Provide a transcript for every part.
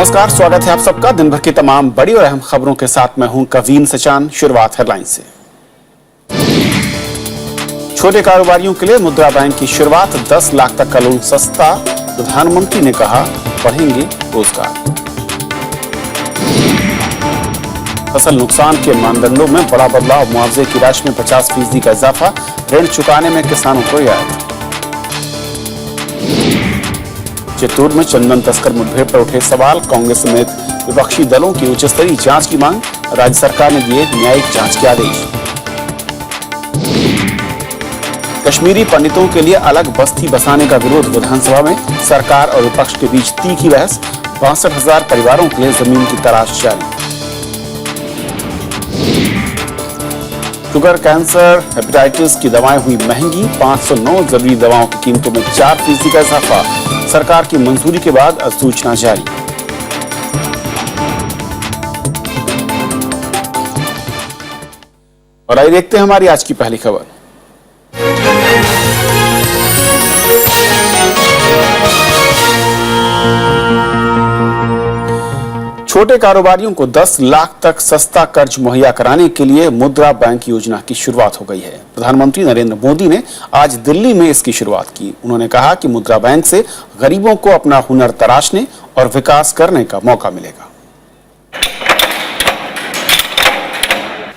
नमस्कार, स्वागत है आप सबका दिन भर की तमाम बड़ी और अहम खबरों के साथ मैं हूं कवीन सचान। शुरुआत हेडलाइन से। छोटे कारोबारियों के लिए मुद्रा बैंक की शुरुआत, 10 लाख तक का लोन सस्ता। प्रधानमंत्री ने कहा बढ़ेंगे रोजगार। फसल नुकसान के मानदंडों में बड़ा बदलाव, मुआवजे की राशि में 50% का इजाफा, ऋण चुकाने में किसानों को रियायत। चित्तौड़ में चंदन तस्कर मुठभेड़ पर उठे सवाल, कांग्रेस समेत विपक्षी दलों की उच्च स्तरीय जांच की मांग, राज्य सरकार ने दिए न्यायिक जांच के आदेश। कश्मीरी पंडितों के लिए अलग बस्ती बसाने का विरोध, विधानसभा में सरकार और विपक्ष के बीच तीखी बहस, 62,000 परिवारों के लिए जमीन की तलाश जारी। शुगर, कैंसर, हेपेटाइटिस की दवाएं हुई महंगी, 509 जरूरी दवाओं की कीमतों में 4% का इजाफा, सरकार की मंजूरी के बाद अधिसूचना जारी। और आइए देखते हैं हमारी आज की पहली खबर। छोटे कारोबारियों को 10 लाख तक सस्ता कर्ज मुहैया कराने के लिए मुद्रा बैंक योजना की शुरुआत हो गई है। प्रधानमंत्री नरेंद्र मोदी ने आज दिल्ली में इसकी शुरुआत की। उन्होंने कहा कि मुद्रा बैंक से गरीबों को अपना हुनर तराशने और विकास करने का मौका मिलेगा।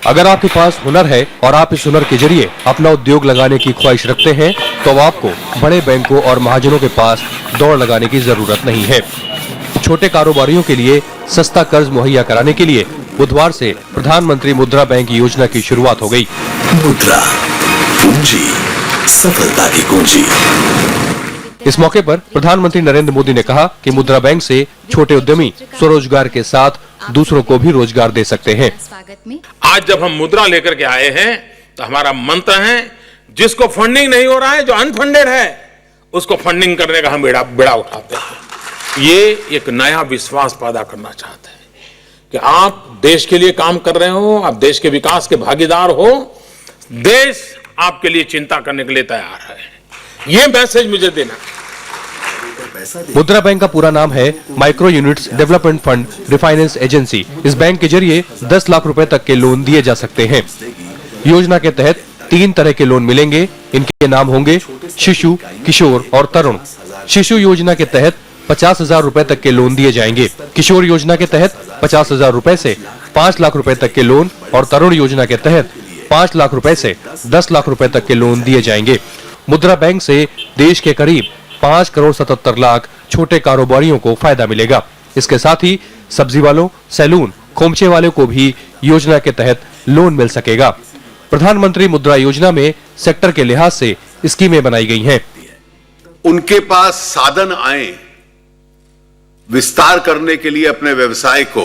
अगर आपके पास हुनर है और आप इस हुनर के जरिए अपना उद्योग लगाने की ख्वाहिश रखते हैं, तो अब आपको बड़े बैंकों और महाजनों के पास दौड़ लगाने की जरूरत नहीं है। छोटे कारोबारियों के लिए सस्ता कर्ज मुहैया कराने के लिए बुधवार से प्रधानमंत्री मुद्रा बैंक योजना की शुरुआत हो गई। मुद्रा पूंजी सफलता की कुंजी। इस मौके पर प्रधानमंत्री नरेंद्र मोदी ने कहा कि मुद्रा बैंक से छोटे उद्यमी स्वरोजगार के साथ दूसरों को भी रोजगार दे सकते हैं। आज जब हम मुद्रा लेकर के आए हैं तो हमारा मंत्र है, जिसको फंडिंग नहीं हो रहा है, जो अनफंडेड है, उसको फंडिंग करने का हम बेड़ा उठाते हैं। ये एक नया विश्वास पैदा करना चाहते हैं कि आप देश के लिए काम कर रहे हो, आप देश के विकास के भागीदार हो, देश आपके लिए चिंता करने के लिए तैयार है। ये मैसेज मुझे देना। मुद्रा बैंक का पूरा नाम है micro units development fund refinance agency. इस बैंक के जरिए 10 लाख रुपए तक के लोन दिए जा सकते हैं। योजना के तहत 3 तरह के लोन मिलेंगे। इनके नाम होंगे शिशु, किशोर और तरुण। शिशु योजना के तहत 50,000 रुपए तक के लोन दिए जाएंगे। किशोर योजना के तहत 50,000 रुपए से 5 लाख रुपए तक के लोन और तरुण योजना के तहत 5 लाख रुपए से 10 लाख रुपए तक के लोन दिए जाएंगे। मुद्रा बैंक से देश के करीब 5 करोड़ 77 लाख छोटे कारोबारियों को फायदा मिलेगा। इसके साथ ही सब्जी वालों, सैलून, खोमचे वाले को भी योजना के तहत लोन मिल सकेगा। प्रधानमंत्री मुद्रा योजना में सेक्टर के लिहाज से स्कीमें बनाई गई हैं। उनके पास साधन आए विस्तार करने के लिए अपने व्यवसाय को,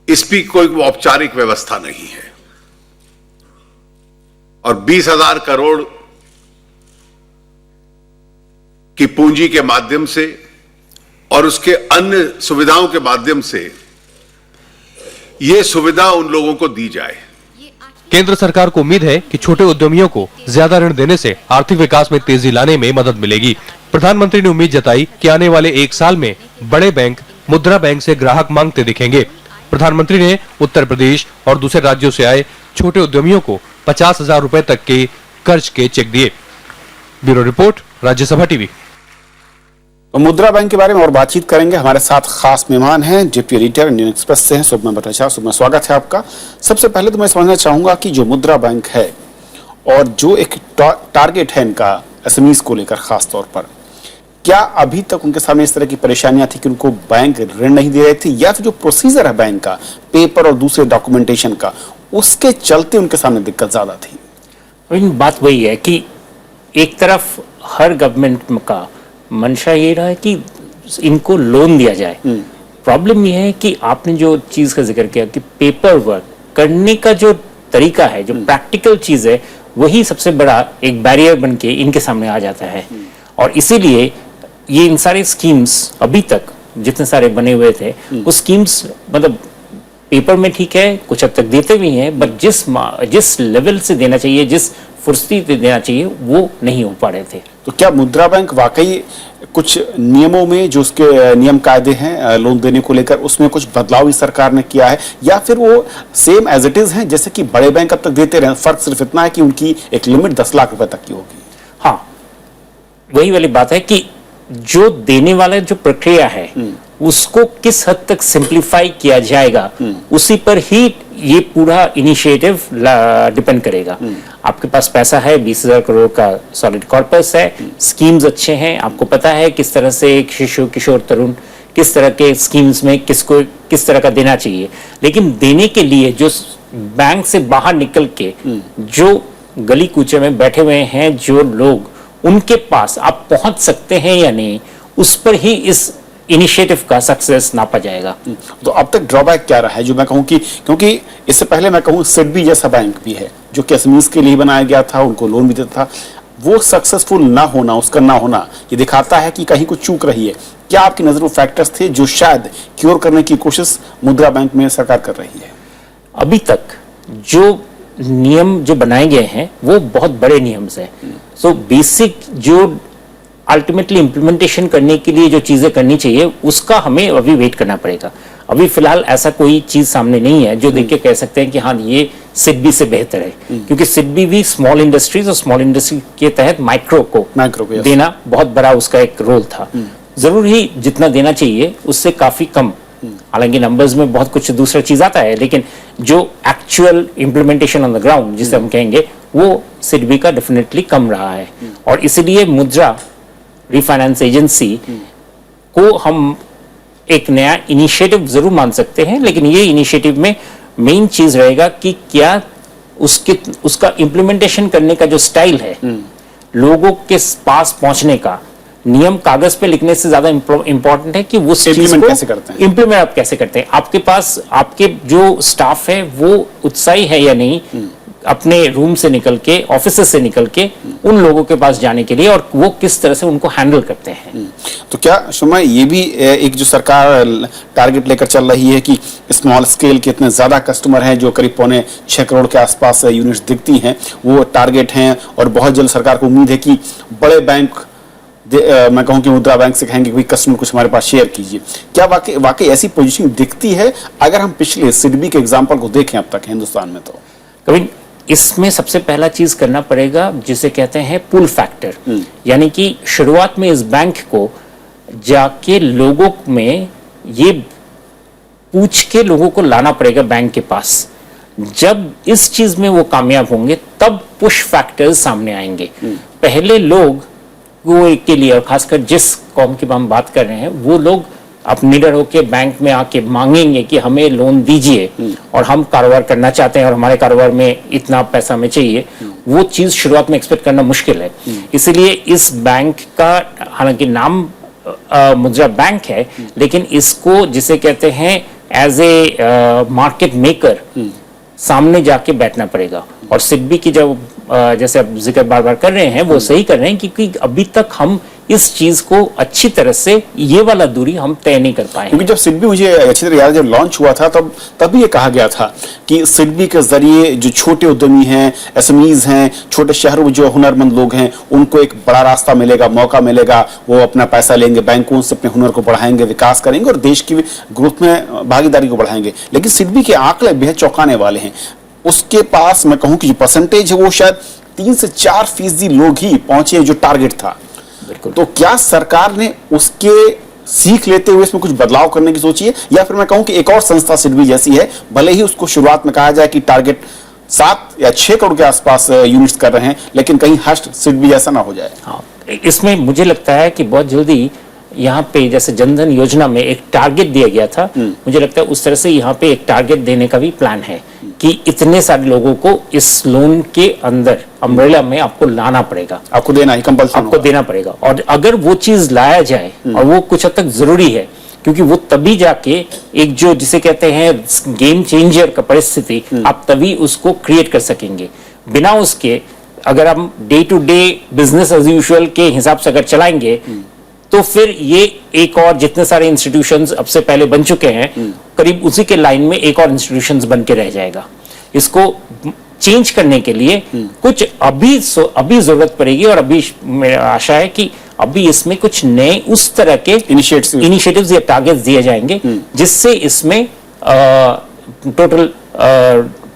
इसकी कोई औपचारिक व्यवस्था नहीं है। और 20,000 करोड़ की पूंजी के माध्यम से और उसके अन्य सुविधाओं के माध्यम से यह सुविधा उन लोगों को दी जाए। केंद्र सरकार को उम्मीद है कि छोटे उद्यमियों को ज्यादा ऋण देने से आर्थिक विकास में तेजी लाने में मदद मिलेगी। प्रधानमंत्री ने उम्मीद जताई कि आने वाले 1 साल में बड़े बैंक मुद्रा बैंक से ग्राहक मांगते दिखेंगे। प्रधानमंत्री ने उत्तर प्रदेश और दूसरे राज्यों से आए छोटे उद्यमियों को 50,000 रुपए तक के कर्ज के चेक दिए। Bureau report, Rajya Sabha TV. तो मुद्रा बैंक के बारे में और बातचीत करेंगे। हमारे साथ खास मेहमान हैं, डिप्टी एडिटर इंडियन एक्सप्रेस से हैं सुब्रमण्यम भट्टाचार्य। सुब्रमण्यम, स्वागत है आपका। सबसे पहले तो मैं समझना चाहूंगा कि जो मुद्रा बैंक है और जो एक टारगेट है इनका एसएमईज को लेकर खास तौर पर, क्या अभी तक उनके सामने इस तरह की परेशानियां थी कि उनको बैंक ऋण नहीं दे रहे थे, या फिर जो प्रोसीजर है बैंक का, पेपर और दूसरे डॉक्यूमेंटेशन का, उसके चलते उनके सामने दिक्कत ज्यादा थी? बात वही है कि एक तरफ हर गवर्नमेंट का मंशा ये रहा है कि इनको लोन दिया जाए। प्रॉब्लम ये है कि आपने जो चीज का जिक्र किया कि पेपर वर्क करने का जो तरीका है, जो प्रैक्टिकल चीज है, वही सबसे बड़ा एक बैरियर बन के इनके सामने आ जाता है। और इसीलिए ये इन सारे स्कीम्स अभी तक जितने सारे बने हुए थे, वो स्कीम्स मतलब पेपर में ठीक है, कुछ हद तक देते भी हैं, बट जिस लेवल से देना चाहिए, जिस फुर्सती देना चाहिए वो नहीं हो पा रहे थे। तो क्या मुद्रा बैंक वाकई कुछ नियमों में जो उसके नियम कायदे हैं लोन देने को लेकर उसमें कुछ बदलाव इस सरकार ने किया है, या फिर वो सेम एज इट इज हैं जैसे कि बड़े बैंक अब तक देते रहे, फर्क सिर्फ इतना है कि उनकी एक लिमिट 10 लाख रुपए तक की होगी? हाँ, वही वाली बात है कि जो देने वाला जो प्रक्रिया है उसको किस हद तक सिंप्लीफाई किया जाएगा उसी पर ही ये पूरा इनिशिएटिव डिपेंड करेगा। आपके पास पैसा है, 20,000 करोड़ का सॉलिड कॉर्पस है, स्कीम्स अच्छे हैं, आपको पता है किस तरह से एक शिशु किशोर तरुण किस तरह के स्कीम्स में किसको किस तरह का देना चाहिए। लेकिन देने के लिए जो बैंक से बाहर निकल के जो गली कूचे में बैठे हुए हैं जो लोग, उनके पास आप पहुंच सकते हैं या नहीं, उस पर ही इस इनिशिएटिव का सक्सेस नापा जाएगा। तो अब तक ड्रॉबैक क्या रहा है जो मैं कहूं कि, क्योंकि इससे पहले मैं कहूं सिडबी जैसा बैंक भी है जो कि एसएमईज के लिए बनाया गया था, उनको लोन भी देता था, वो सक्सेसफुल ना होना, उसका ना होना ये दिखाता है कि कहीं कुछ चूक रही है। क्या आपकी नजर में फैक्टर्स थे जो शायद क्योर करने की कोशिश मुद्रा बैंक में सरकार कर रही है? अभी तक जो नियम जो बनाए गए हैं वो बहुत बड़े नियम हैं। सो बेसिक जो अल्टीमेटली इम्प्लीमेंटेशन करने के लिए जो चीजें करनी चाहिए उसका हमें अभी वेट करना पड़ेगा। अभी फिलहाल ऐसा कोई चीज सामने नहीं है जो देख के कह सकते हैं कि हाँ ये सिडबी से बेहतर है, क्योंकि सिडबी भी स्मॉल इंडस्ट्रीज और स्मॉल इंडस्ट्री के तहत माइक्रो को देना बहुत बड़ा उसका एक रोल था। जरूर ही जितना देना चाहिए उससे काफी कम, हालांकि नंबर्स में बहुत कुछ दूसरा चीज आता है, लेकिन जो actual implementation on the ground जिसे हम कहेंगे वो सिडबी का डेफिनेटली कम रहा है। और इसलिए मुद्रा रिफाइनेंस एजेंसी को हम एक नया इनिशिएटिव जरूर मान सकते हैं, लेकिन ये इनिशिएटिव में मेन चीज रहेगा कि क्या उसका इम्प्लीमेंटेशन करने का जो स्टाइल है, लोगों के पास पहुंचने का, नियम कागज पे लिखने से ज्यादा इंपॉर्टेंट है कि वो इम्प्लीमेंट कैसे करते हैं, इम्प्लीमेंट आप कैसे करते हैं। आपके पास आपके जो स्टाफ है वो उत्साही है या नहीं अपने रूम से निकल के, ऑफिस से निकल के उन लोगों के पास जाने के लिए, और वो किस तरह से उनको हैंडल करते हैं। तो क्या समय ये भी एक जो सरकार टारगेट लेकर चल रही है कि स्मॉल स्केल के इतने ज्यादा कस्टमर हैं जो करीब 6.25 करोड़ के आसपास यूनिट्स दिखती हैं, वो टारगेट हैं, और बहुत जल्द सरकार को उम्मीद है कि बड़े बैंक मैं कहूं कि मुद्रा बैंक से कहेंगे कि कस्टमर कुछ हमारे पास शेयर कीजिए। क्या वाकई ऐसी पोजीशन दिखती है अगर हम पिछले सिडबी के एग्जांपल को देखें अब तक हिंदुस्तान में? तो कभी इसमें सबसे पहला चीज करना पड़ेगा जिसे कहते हैं पुल फैक्टर, यानी कि शुरुआत में इस बैंक को जाके लोगों में ये पूछ के लोगों को लाना पड़ेगा बैंक के पास। जब इस चीज में वो कामयाब होंगे तब पुश फैक्टर्स सामने आएंगे। पहले लोग वो के लिए, और खासकर जिस कौम की हम बात कर रहे हैं, वो लोग अब निडर होकर बैंक में आके मांगेंगे कि हमें लोन दीजिए और हम कारोबार करना चाहते हैं और हमारे कारोबार में इतना पैसा हमें चाहिए। वो चीज शुरुआत में एक्सपेक्ट करना मुश्किल है। इसीलिए इस बैंक का हालांकि नाम मुद्रा बैंक है, लेकिन इसको जिसे कहते हैं एज ए मार्केट मेकर सामने जाके बैठना पड़ेगा। और सिडबी की जब जैसे अब जिक्र बार बार कर रहे हैं वो सही कर रहे हैं, क्योंकि अभी तक हम इस चीज को अच्छी तरह से ये वाला दूरी हम तय नहीं कर पाए। क्योंकि जब सिडबी मुझे अच्छी तरह याद, जब लॉन्च हुआ था तब ये कहा गया था कि सिडबी के जरिए जो छोटे उद्यमी हैं, एसएमईज हैं, छोटे शहरों में जो हुनरमंद लोग हैं, उनको एक बड़ा रास्ता मिलेगा, मौका मिलेगा, वो अपना पैसा लेंगे, बैंकों से अपने हुनर को बढ़ाएंगे, विकास करेंगे और देश की ग्रोथ में भागीदारी को बढ़ाएंगे। लेकिन सिडबी के आंकड़े बेहद चौंकाने वाले हैं। उसके पास मैं कहूं कि जो परसेंटेज है वो शायद 3 से 4% लोग ही पहुंचे जो टारगेट था। तो क्या सरकार ने उसके सीख लेते हुए इसमें कुछ बदलाव करने की सोची है, या फिर मैं कहूं कि एक और संस्था सिडबी जैसी है, भले ही उसको शुरुआत में कहा जाए कि टारगेट 7 या 6 करोड़ के आसपास यूनिट्स कर रहे हैं, लेकिन कहीं हस्ट सिडबी जैसा ना हो जाए? हाँ, इसमें मुझे लगता है कि बहुत जल्दी यहाँ पे जैसे जनधन योजना में एक टारगेट दिया गया था, मुझे लगता है उस तरह से यहाँ पे एक टारगेट देने का भी प्लान है कि इतने सारे लोगों को इस लोन के अंदर अम्ब्रेला में आपको लाना पड़ेगा, आपको देना ही कंपल्सरी, आपको देना पड़ेगा। और अगर वो चीज लाया जाए, और वो कुछ हद तक जरूरी है, क्योंकि वो तभी जाके एक जो जिसे कहते हैं गेम चेंजर का परिस्थिति आप तभी उसको क्रिएट कर सकेंगे। बिना उसके अगर हम day to day business as usual के हिसाब से अगर चलाएंगे तो फिर ये एक और जितने सारे इंस्टीट्यूशंस अब से पहले बन चुके हैं, करीब उसी के लाइन में एक और इंस्टीट्यूशंस बन के रह जाएगा। इसको चेंज करने के लिए कुछ अभी जरूरत पड़ेगी, और अभी मेरा आशा है कि अभी इसमें कुछ नए उस तरह के इनिशिएटिव्स या टारगेट्स दिए जाएंगे जिससे इसमें टोटल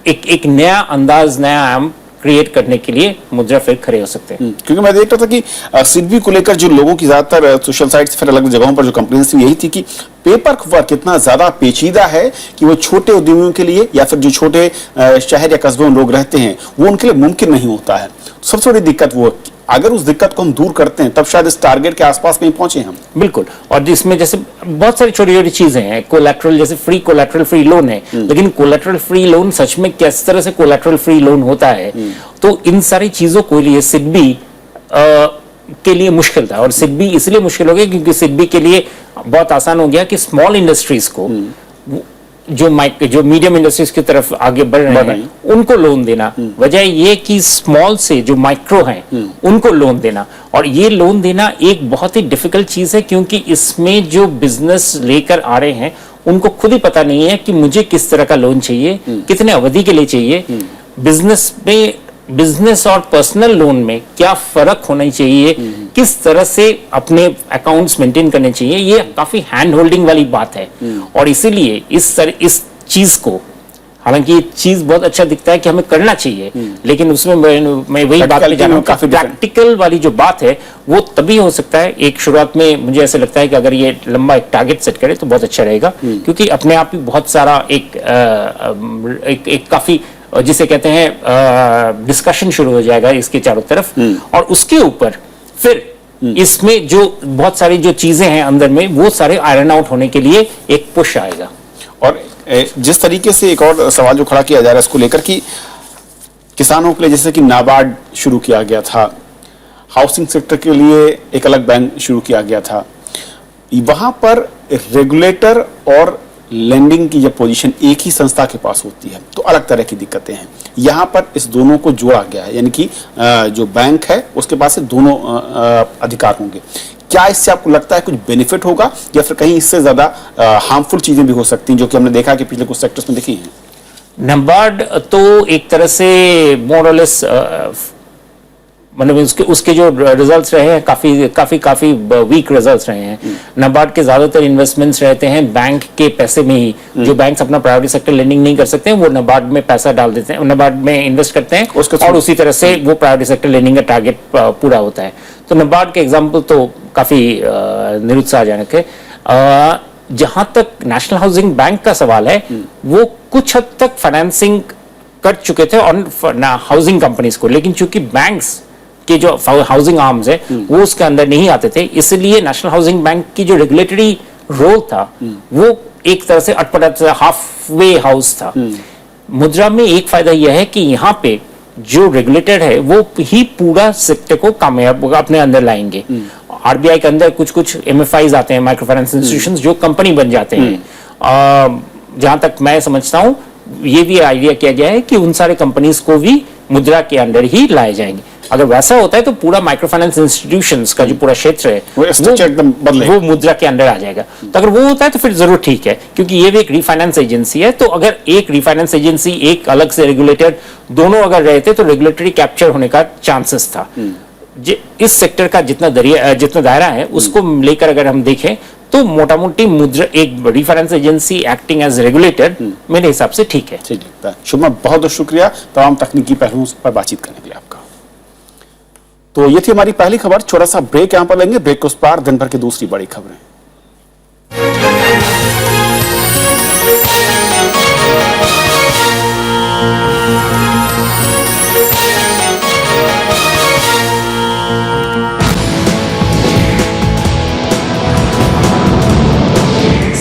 एक नया अंदाज, नया आयाम क्रिएट करने के लिए मुद्रा फिर खड़े हो सकते हैं। क्योंकि मैं देख रहा था कि सिडबी को लेकर जो लोगों की ज्यादातर सोशल साइट्स फिर अलग जगहों पर जो कंप्लेंट्स थी यही थी कि पेपर वर्क इतना ज्यादा पेचीदा है कि वो छोटे उद्यमियों के लिए या फिर जो छोटे शहर या कस्बों में लोग रहते हैं वो उनके लिए मुमकिन नहीं होता है। सबसे बड़ी दिक्कत वो, अगर उस दिक्कत को हम दूर करते हैं तब शायद इस टारगेट के आसपास कहीं पहुंचे हम। बिल्कुल, और जिसमें जैसे बहुत सारी छोटी छोटी चीजें हैं, कोलैटरल, जैसे कोलैटरल फ्री लोन है, लेकिन कोलैटरल फ्री लोन सच में किस तरह से कोलैटरल फ्री लोन होता है, तो इन सारी चीजों को लिए सिडबी के लिए मुश्किल था। और सिडबी इसलिए मुश्किल हो गया क्योंकि सिडबी के लिए बहुत आसान हो गया कि स्मॉल इंडस्ट्रीज को जो मीडियम इंडस्ट्रीज की तरफ आगे बढ़ रहे हैं उनको लोन देना, वजह ये कि स्मॉल से जो माइक्रो हैं उनको लोन देना। और ये लोन देना एक बहुत ही डिफिकल्ट चीज है क्योंकि इसमें जो बिजनेस लेकर आ रहे हैं उनको खुद ही पता नहीं है कि मुझे किस तरह का लोन चाहिए, कितने अवधि के लिए चाहिए, बिजनेस और पर्सनल लोन में क्या फर्क होना चाहिए, किस तरह से अपने अकाउंट्स मेंटेन करने चाहिए, ये काफी हैंड होल्डिंग वाली बात है। और इसीलिए इस चीज को, हालांकि ये चीज बहुत अच्छा दिखता है कि हमें करना चाहिए, लेकिन उसमें मैं वही बात पे जा रहा हूं, काफी प्रैक्टिकल वाली जो बात है वो तभी हो सकता है। एक शुरुआत में मुझे ऐसा लगता है कि अगर ये लंबा एक टारगेट सेट करे तो बहुत अच्छा रहेगा, क्योंकि अपने आप ही बहुत सारा एक काफी जिसे कहते हैं डिस्कशन शुरू हो जाएगा इसके चारों तरफ, और उसके ऊपर फिर इसमें जो बहुत सारी जो चीजें हैं अंदर में वो सारे आयरन आउट होने के लिए एक पुश आएगा। और जिस तरीके से एक और सवाल जो खड़ा किया जा रहा है इसको लेकर कि किसानों के लिए जैसे कि नाबार्ड शुरू किया गया था, हाउसिंग सेक्टर के लिए एक अलग बैंक शुरू किया गया था, वहां पर रेगुलेटर और लेंडिंग की जब पोजीशन एक ही संस्था के पास होती है तो अलग तरह की दिक्कतें हैं। यहाँ पर इस दोनों को जोड़ा गया है, यानी कि जो बैंक है उसके पास से दोनों अधिकार होंगे। क्या इससे आपको लगता है कुछ बेनिफिट होगा या फिर कहीं इससे ज्यादा हार्मफुल चीजें भी हो सकती हैं, जो कि हमने देखा कि पिछले कुछ सेक्टर्स में देखी हैं? नाबार्ड तो एक तरह से मोर और लेस मतलब उसके जो रिजल्ट्स रहे हैं काफी वीक रिजल्ट्स रहे हैं। नाबार्ड के ज्यादातर इन्वेस्टमेंट्स रहते हैं बैंक के पैसे में ही, जो बैंक्स अपना प्राइवेट सेक्टर लेंडिंग नहीं कर सकते हैं वो नाबार्ड में पैसा डाल देते हैं, नाबार्ड में इन्वेस्ट करते हैं और उसी तरह से वो प्राइवेट सेक्टर लेंडिंग का टारगेट पूरा होता है। तो नाबार्ड के एग्जाम्पल तो काफी निरुत्साहजनक है। जहां तक नेशनल हाउसिंग बैंक का सवाल है, वो कुछ हद तक फाइनेंसिंग कर चुके थे ऑन हाउसिंग कंपनीज को, लेकिन चूंकि बैंक्स के जो हाउसिंग आर्म्स है वो उसके अंदर नहीं आते थे, इसलिए नेशनल हाउसिंग बैंक की जो रेगुलेटरी रोल था वो एक तरह से अटपटा हाफ वे हाउस था। मुद्रा में एक फायदा यह है कि यहाँ पे जो रेगुलेटेड है वो ही पूरा सेक्टर को कामयाब अपने अंदर लाएंगे। आरबीआई के अंदर कुछ एमएफआईज आते हैं, माइक्रो फाइनेंस इंस्टीट्यूशंस, जो कंपनी बन जाते हैं। जहां तक मैं समझता हूं ये भी आइडिया किया गया है कि उन सारे कंपनीज को भी मुद्रा के अंदर ही लाए जाएंगे। अगर वैसा होता है तो पूरा माइक्रो फाइनेंस इंस्टीट्यूशंस का जो पूरा क्षेत्र है वो मुद्रा के अंदर आ जाएगा। तो अगर वो होता है तो फिर जरूर ठीक है, क्योंकि ये भी एक रिफाइनेंस एजेंसी है। तो अगर एक रिफाइनेंस एजेंसी एक अलग से रेगुलेटेड दोनों अगर रहते तो रेगुलेटरी कैप्चर होने का चांसेस था। इस सेक्टर का जितना दायरा है उसको लेकर अगर हम देखें तो मोटा मोटी मुद्रा एक refinance agency acting as regulator मेरे हिसाब से ठीक है। शुभम, बहुत बहुत शुक्रिया तमाम तकनीकी पहलुओं पर बातचीत करने के लिए आपका। तो ये थी हमारी पहली खबर। छोटा सा ब्रेक यहां पर लेंगे, ब्रेक के उस पार दिन भर की दूसरी बड़ी खबरें।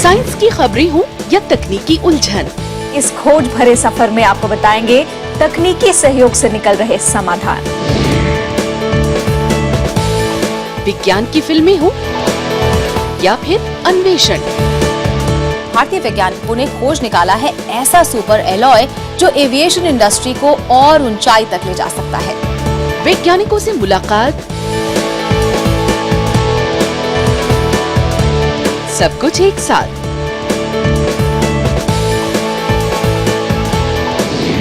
साइंस की खबरें हो या तकनीकी उलझन, इस खोज भरे सफर में आपको बताएंगे तकनीकी सहयोग से निकल रहे समाधान। विज्ञान की फिल्में हो या फिर अन्वेषण, भारतीय वैज्ञानिकों ने खोज निकाला है ऐसा सुपर एलॉय जो एविएशन इंडस्ट्री को और ऊंचाई तक ले जा सकता है। वैज्ञानिकों से मुलाकात, सब कुछ एक साथ।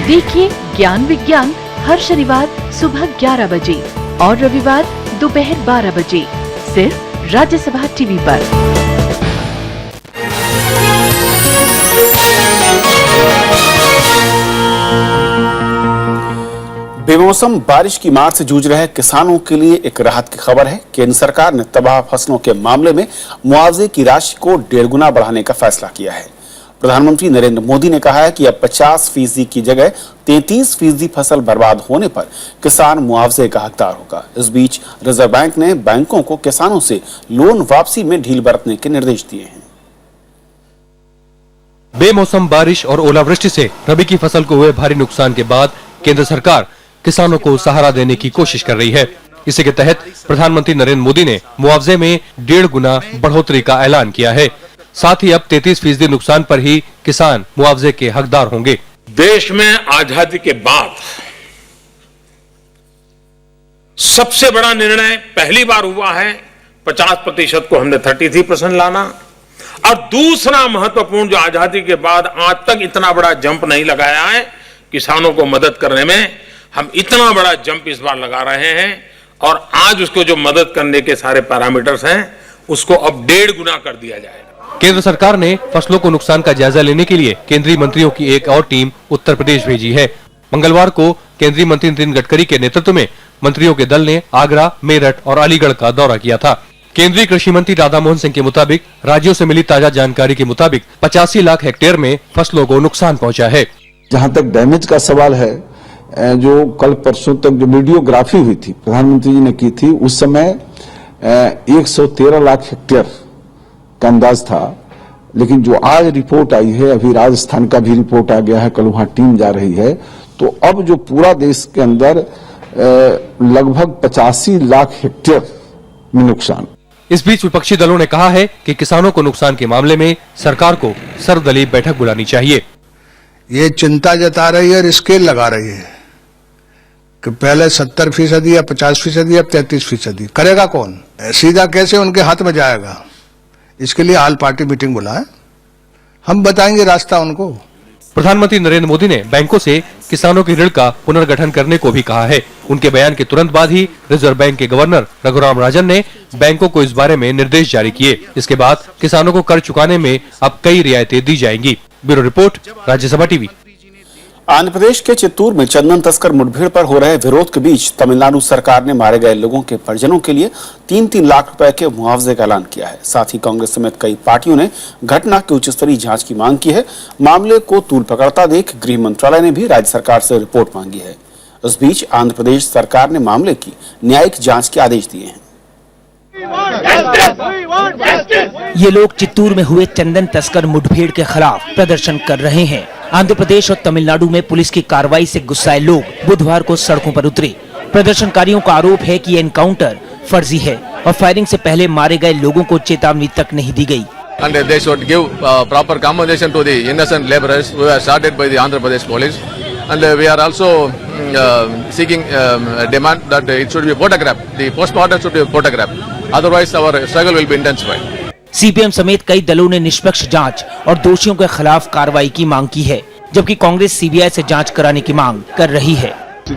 देखिए ज्ञान विज्ञान हर शनिवार सुबह 11 बजे और रविवार दोपहर 12 बजे सिर्फ राज्यसभा टीवी पर। बेमौसम बारिश की मार से जूझ रहे किसानों के लिए एक राहत की खबर है। केंद्र सरकार ने तबाह फसलों के मामले में मुआवजे की राशि को 1.5 गुना बढ़ाने का फैसला किया है। प्रधानमंत्री नरेंद्र मोदी ने कहा है कि अब 50% की जगह 33% फसल बर्बाद होने पर किसान मुआवजे का हकदार होगा। इस बीच रिजर्व बैंक ने बैंकों को किसानों से लोन वापसी में ढील बरतने के निर्देश दिए हैं। बेमौसम बारिश और ओलावृष्टि से रबी की फसल को हुए भारी नुकसान के बाद केंद्र सरकार किसानों को सहारा देने की कोशिश कर रही है। इसी के तहत प्रधानमंत्री नरेंद्र मोदी ने मुआवजे में 1.5 गुना बढ़ोतरी का ऐलान किया है। साथ ही अब 33% नुकसान पर ही किसान मुआवजे के हकदार होंगे। देश में आजादी के बाद सबसे बड़ा निर्णय पहली बार हुआ है। 50% को हमने 33% लाना, और दूसरा महत्वपूर्ण जो आजादी के बाद आज तक इतना बड़ा जंप नहीं लगाया है, किसानों को मदद करने में हम इतना बड़ा जंप इस बार लगा रहे हैं। और आज उसको जो मदद करने के सारे पैरामीटर्स हैं उसको अब 1.5 गुना कर दिया जाएगा। केंद्र सरकार ने फसलों को नुकसान का जायजा लेने के लिए केंद्रीय मंत्रियों की एक और टीम उत्तर प्रदेश भेजी है। मंगलवार को केंद्रीय मंत्री नितिन गडकरी के नेतृत्व में मंत्रियों के दल ने आगरा, मेरठ और अलीगढ़ का दौरा किया था। केंद्रीय कृषि मंत्री राधा मोहन सिंह के मुताबिक राज्यों से मिली ताजा जानकारी के मुताबिक 85 लाख हेक्टेयर में फसलों को नुकसान पहुंचा है। जहां तक डैमेज का सवाल है, जो कल परसों तक जो वीडियोग्राफी हुई थी प्रधानमंत्री जी ने की थी, उस समय 113 लाख हेक्टेयर का अंदाज था। लेकिन जो आज रिपोर्ट आई है, अभी राजस्थान का भी रिपोर्ट आ गया है, कल वहां टीम जा रही है, तो अब जो पूरा देश के अंदर लगभग 85 लाख हेक्टेयर में नुकसान। इस बीच विपक्षी दलों ने कहा है कि किसानों को नुकसान के मामले में सरकार को सर्वदलीय बैठक बुलानी चाहिए। ये चिंता जता रही है और स्केल लगा रही है कि पहले 70% या 50% या 33%। करेगा कौन? सीधा कैसे उनके हाथ में जाएगा? इसके लिए ऑल पार्टी मीटिंग बुलाएं, हम बताएंगे रास्ता उनको। प्रधानमंत्री नरेंद्र मोदी ने बैंकों से किसानों के ऋण का पुनर्गठन करने को भी कहा है। उनके बयान के तुरंत बाद ही रिजर्व बैंक के गवर्नर रघुराम राजन ने बैंकों को इस बारे में निर्देश जारी किए। इसके बाद किसानों को कर्ज चुकाने में अब कई रियायतें दी जाएंगी। Bureau report, Rajya Sabha TV. Andhra Pradesh के चित्तूर में चंदन तस्कर मुठभेड़ पर हो रहे विरोध के बीच तमिलनाडु सरकार ने मारे गए लोगों के परिजनों के लिए 3-3 लाख रुपए के मुआवजे का ऐलान किया है। साथ ही कांग्रेस समेत कई पार्टियों ने घटना की उच्च स्तरीय जांच की मांग की है। मामले को तूल पकड़ता देख गृह मंत्रालय ने भी राज्य सरकार से रिपोर्ट मांगी है। इस बीच आंध्र प्रदेश सरकार ने मामले की न्यायिक जांच के आदेश दिए हैं। ये लोग चित्तूर में हुए चंदन तस्कर मुठभेड़ के खिलाफ प्रदर्शन कर रहे हैं। आंध्र प्रदेश और तमिलनाडु में पुलिस की कार्रवाई से गुस्साए लोग बुधवार को सड़कों पर उतरे। प्रदर्शनकारियों का आरोप है कि ये एनकाउंटर फर्जी है और फायरिंग से पहले मारे गए लोगों को चेतावनी तक नहीं दी गई। And they should give proper compensation to the innocent laborers who were shot by the Andhra Pradesh police. And we are also seeking demand that it should be photographed. The postmortem should be photographed. Otherwise, our struggle will be intensified. CPM समेत कई दलों ने निष्पक्ष जांच और दोषियों के खिलाफ कार्रवाई की मांग की है, जबकि कांग्रेस सीबीआई से जांच कराने की मांग कर रही है।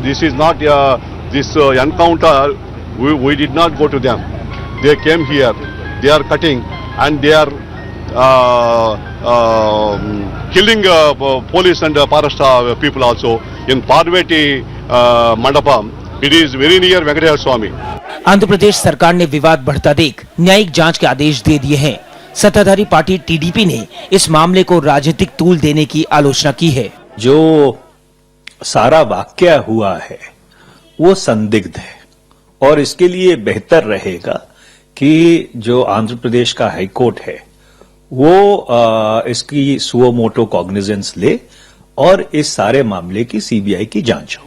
This is not this encounter. We did not go to them. They came here. They are cutting and they are killing police and forest people also in Parvati Mandapam. It is very near Venkateswara Swami. Andhra Pradesh सरकार ने विवाद बढ़ता देख न्यायिक जांच के आदेश दे दिए हैं। सत्ताधारी पार्टी टीडीपी ने इस मामले को राजनीतिक तूल देने की आलोचना की है। जो सारा वाकया हुआ है वो संदिग्ध है और इसके लिए बेहतर रहेगा कि जो आंध्र प्रदेश का हाईकोर्ट है वो इसकी सुओ मोटो कॉग्निजेंस ले और इस सारे मामले की सीबीआई की जांच हो।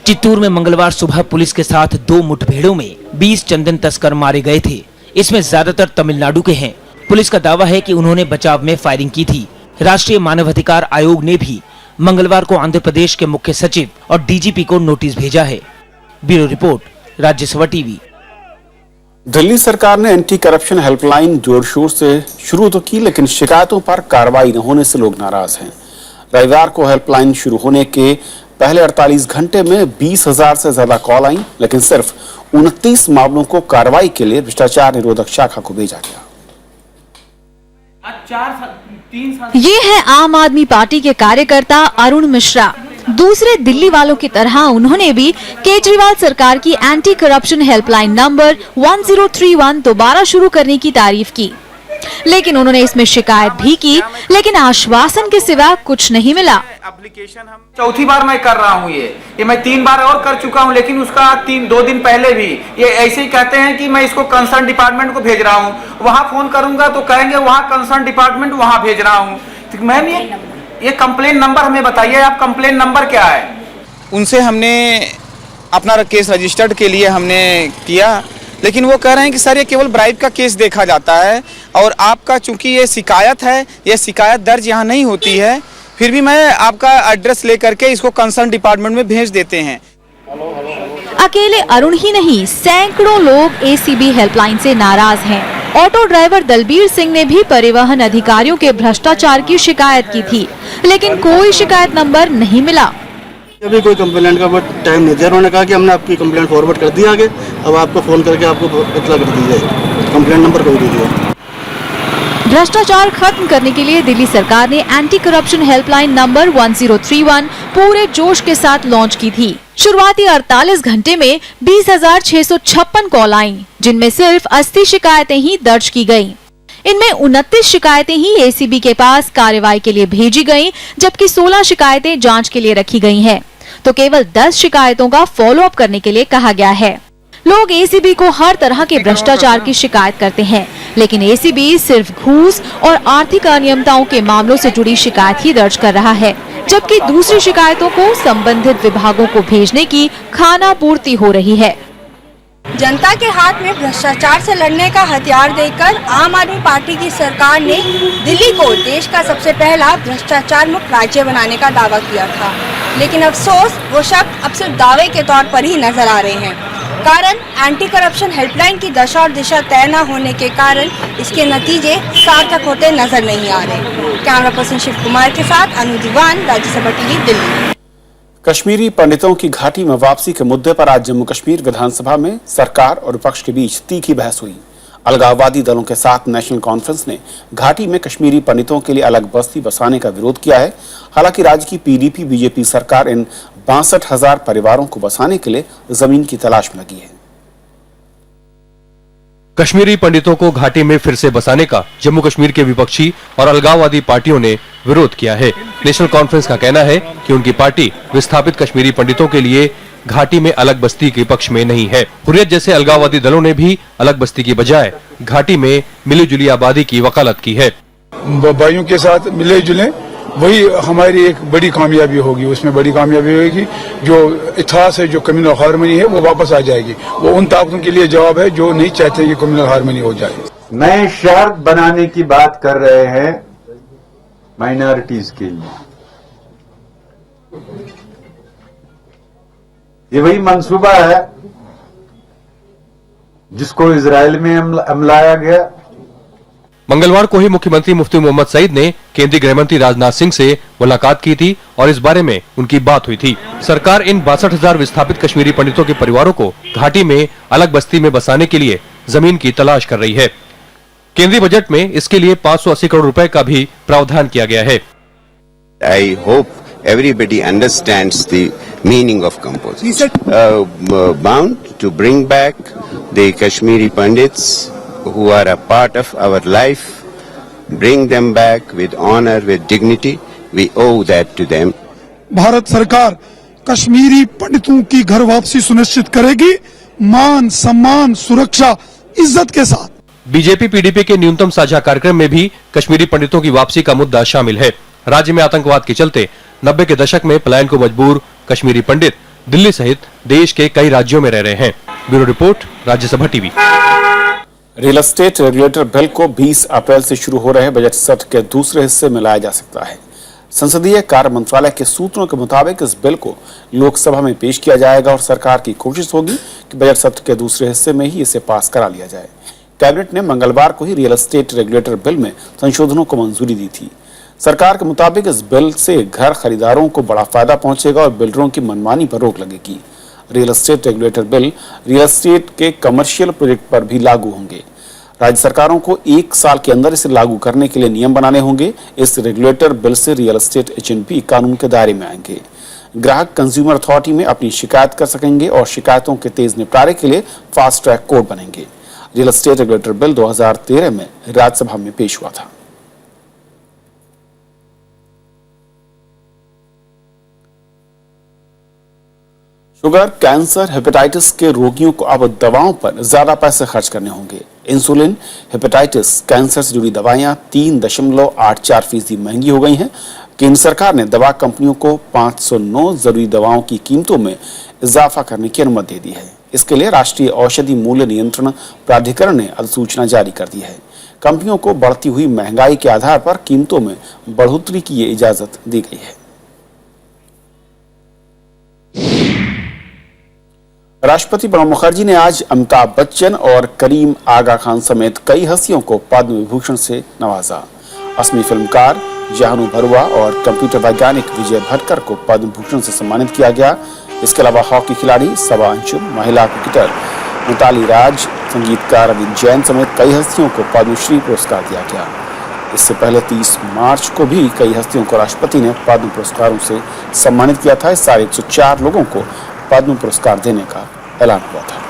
चित्तूर में मंगलवार सुबह पुलिस के साथ 2 मुठभेड़ों में 20 चंदन तस्कर मारे गए थे। इसमें ज्यादातर तमिलनाडु के हैं। पुलिस का दावा है कि उन्होंने बचाव में फायरिंग की थी। राष्ट्रीय मानवाधिकार आयोग ने भी मंगलवार को आंध्र प्रदेश के मुख्य सचिव और डीजीपी को नोटिस भेजा है। Bureau report, Rajya Sabha TV. Delhi सरकार ने एंटी करप्शन हेल्पलाइन जोर शोर से शुरू तो की, लेकिन शिकायतों पर कार्रवाई न होने से लोग नाराज हैं। रविवार को हेल्पलाइन शुरू होने के पहले 48 घंटे में 20,000 से ज्यादा कॉल आई, लेकिन सिर्फ 29 मामलों को कार्रवाई के लिए भ्रष्टाचार निरोधक शाखा को भेजा गया। ये है आम आदमी पार्टी के कार्यकर्ता अरुण मिश्रा। दूसरे दिल्ली वालों की तरह उन्होंने भी केजरीवाल सरकार की एंटी करप्शन हेल्पलाइन नंबर 1031 दोबारा शुरू करने की तारीफ की, लेकिन उन्होंने इसमें शिकायत भी की, लेकिन आश्वासन के सिवा कुछ नहीं मिला। एप्लीकेशन हम चौथी बार मैं कर रहा हूँ, ये मैं 3 बार और कर चुका हूँ, लेकिन उसका 2 दिन पहले भी ये ऐसे ही कहते हैं कि मैं इसको कंसर्न डिपार्टमेंट को भेज रहा हूँ। वहाँ फोन करूंगा तो कहेंगे वहाँ कंसर्न डिपार्टमेंट वहाँ भेज रहा हूँ। तो मैम ये कंप्लेन नंबर हमें बताइए, आप कंप्लेन नंबर क्या है? उनसे हमने अपना केस रजिस्टर्ड के लिए हमने किया, लेकिन वो कह रहे हैं कि सर ये केवल ब्राइब का केस देखा जाता है और आपका चूंकि ये शिकायत है, ये शिकायत दर्ज यहाँ नहीं होती है, फिर भी मैं आपका एड्रेस लेकर के इसको कंसर्न डिपार्टमेंट में भेज देते हैं। अकेले अरुण ही नहीं, सैकड़ों लोग एसीबी हेल्पलाइन से नाराज हैं। ऑटो ड्राइवर दलबीर सिंह ने भी परिवहन अधिकारियों के भ्रष्टाचार की शिकायत की थी, लेकिन कोई शिकायत नंबर नहीं मिला। अभी कोई कंप्लेंट का टाइम नहीं दिया, उन्होंने कहा कि हमने आपकी कंप्लेंट फॉरवर्ड कर दी आगे, अब आपको फोन करके आपको इत्तला कर दी जाएगी। कंप्लेंट नंबर कोई नहीं दिया। भ्रष्टाचार खत्म करने के लिए दिल्ली सरकार ने एंटी करप्शन हेल्पलाइन नंबर 1031 पूरे जोश के साथ लॉन्च की थी। शुरुआती 48 घंटे में 20,656 कॉल आईं, जिनमें सिर्फ 80 शिकायतें ही दर्ज की गयीं। इनमें 29 शिकायतें ही एसीबी के पास कार्रवाई के लिए भेजी गयीं, जबकि 16 शिकायतें जांच के लिए रखी गयी हैं, तो केवल 10 शिकायतों का फॉलो अप करने के लिए कहा गया है। लोग एसीबी को हर तरह के भ्रष्टाचार की शिकायत करते हैं, लेकिन एसीबी सिर्फ घूस और आर्थिक अनियमितताओं के मामलों से जुड़ी शिकायत ही दर्ज कर रहा है, जबकि दूसरी शिकायतों को संबंधित विभागों को भेजने की खानापूर्ति हो रही है। जनता के हाथ में भ्रष्टाचार से लड़ने का हथियार देकर आम आदमी पार्टी की सरकार ने दिल्ली को देश का सबसे पहला भ्रष्टाचार मुक्त राज्य बनाने का दावा किया था, लेकिन अफसोस वो शब्द अब सिर्फ दावे के तौर पर ही नजर आ रहे हैं। कारण एंटी करप्शन हेल्पलाइन की दशा और दिशा तय न होने के कारण इसके नतीजे सार्थक होते नजर नहीं आ रहे। कैमरा पर्सन शिव कुमार के साथ अनु दीवान, राज्यसभा टीवी, दिल्ली। कश्मीरी पंडितों की घाटी में वापसी के मुद्दे पर आज जम्मू कश्मीर विधानसभा में सरकार और विपक्ष के बीच तीखी बहस हुई। अलगाववादी दलों के साथ नेशनल कॉन्फ्रेंस ने घाटी में कश्मीरी पंडितों के लिए अलग बस्ती बसाने का विरोध किया है। हालांकि राज्य की पीडीपी बीजेपी सरकार इन 62,000 परिवारों को बसाने के लिए जमीन की तलाश में लगी है। कश्मीरी पंडितों को घाटी में फिर से बसाने का जम्मू कश्मीर के विपक्षी और अलगाववादी पार्टियों ने विरोध किया है। नेशनल कॉन्फ्रेंस का कहना है कि उनकी पार्टी विस्थापित कश्मीरी पंडितों के लिए घाटी में अलग बस्ती के पक्ष में नहीं है। हुर्रियत जैसे अलगाववादी दलों ने भी अलग बस्ती की बजाय घाटी में मिलीजुली आबादी की वकालत की है। भाइयों के साथ मिले जुले वही हमारी एक बड़ी कामयाबी होगी। उसमें बड़ी कामयाबी होगी जो इतिहास है, जो कम्युनल हार्मनी है वो वापस आ जाएगी। वो उन ताकतों के लिए जवाब है जो नहीं चाहते कि कम्युनल हार्मनी हो जाए। नए शहर बनाने की बात कर रहे हैं माइनॉरिटीज के लिए। ये वही मंसूबा है जिसको इजराइल में अमलाया गया। मंगलवार को ही मुख्यमंत्री मुफ्ती मोहम्मद सईद ने केंद्रीय गृह मंत्री राजनाथ सिंह से मुलाकात की थी और इस बारे में उनकी बात हुई थी। सरकार इन 62,000 विस्थापित कश्मीरी पंडितों के परिवारों को घाटी में अलग बस्ती में बसाने के लिए जमीन की तलाश कर रही है। केंद्रीय बजट में इसके लिए 580 करोड़ रुपए का भी प्रावधान किया गया है। I hope everybody understands the meaning of composition. Bound to bring back the Kashmiri Pandits who are a part of our life, bring them back with honor, with dignity. We owe that to them. Bharat सरकार कश्मीरी पंडितों की घर वापसी सुनिश्चित करेगी, मान सम्मान सुरक्षा इज्जत के साथ। बीजेपी पीडीपी के न्यूनतम साझा कार्यक्रम में भी कश्मीरी पंडितों की वापसी का मुद्दा शामिल है। राज्य में आतंकवाद के चलते 90 के दशक में पलायन को मजबूर कश्मीरी पंडित दिल्ली सहित देश के कई राज्यों में रह रहे हैं। Bureau report, Rajya Sabha TV. Real estate regulator bill को 20 अप्रैल से शुरू हो रहे बजट सत्र के दूसरे हिस्से में लाया जा सकता है। संसदीय कार्य मंत्रालय के सूत्रों के मुताबिक इस बिल को लोकसभा में पेश किया जाएगा और सरकार की कोशिश होगी कि बजट सत्र के दूसरे हिस्से में ही इसे पास करा लिया जाए। कैबिनेट ने मंगलवार को ही रियल एस्टेट रेगुलेटर बिल में संशोधनों को मंजूरी दी थी। सरकार के मुताबिक इस बिल से घर खरीदारों को बड़ा फायदा पहुंचेगा और बिल्डरों की मनमानी पर रोक लगेगी। Real estate regulator bill real estate के कमर्शियल प्रोजेक्ट पर भी लागू होंगे। राज्य सरकारों को 1 साल के अंदर इसे लागू करने के लिए नियम बनाने होंगे। इस रेगुलेटर बिल से रियल एस्टेट एजेंट भी कानून के दायरे में आएंगे। ग्राहक कंज्यूमर अथॉरिटी में अपनी शिकायत कर सकेंगे और शिकायतों के तेज निपटारे के लिए फास्ट ट्रैक कोर्ट बनेंगे। रियल एस्टेट रेगुलेटर बिल 2013 में राज्यसभा में पेश हुआ था। शुगर, कैंसर, हेपेटाइटिस के रोगियों को अब दवाओं पर ज्यादा पैसे खर्च करने होंगे। इंसुलिन, हेपेटाइटिस, कैंसर से जुड़ी दवाइयां 3.84% महंगी हो गई हैं। केंद्र सरकार ने दवा कंपनियों को 509 जरूरी दवाओं की कीमतों में इजाफा करने की अनुमति दे दी है। इसके लिए राष्ट्रीय औषधि मूल्य नियंत्रण प्राधिकरण ने अधिसूचना जारी कर दी है। कंपनियों को बढ़ती हुई महंगाई के आधार पर कीमतों में बढ़ोतरी की ये इजाजत दी गई है। राष्ट्रपति प्रणब मुखर्जी ने आज अमिताभ बच्चन और करीम आगा खान समेत कई हस्तियों को पद्म विभूषण से नवाजा। असमी फिल्मकार जहानू भरुआ और कंप्यूटर वैज्ञानिक विजय भटकर को पद्म भूषण से सम्मानित किया गया। इसके अलावा हॉकी खिलाड़ी सबा अंशुम, महिला क्रिकेटर मिताली राज, संगीतकार अरविंद जैन समेत कई हस्तियों को पद्मश्री पुरस्कार दिया गया। इससे पहले 30 मार्च को भी कई हस्तियों को राष्ट्रपति ने पद्म पुरस्कारों से सम्मानित किया था। इस साल 104 लोगों को पद्म पुरस्कार देने का ऐलान हुआ था।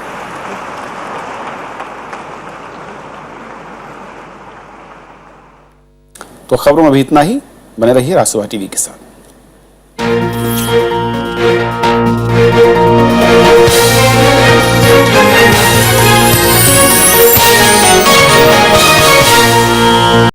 तो खबरों में अभी इतना ही। बने रहिए राष्ट्रवादी टीवी के साथ।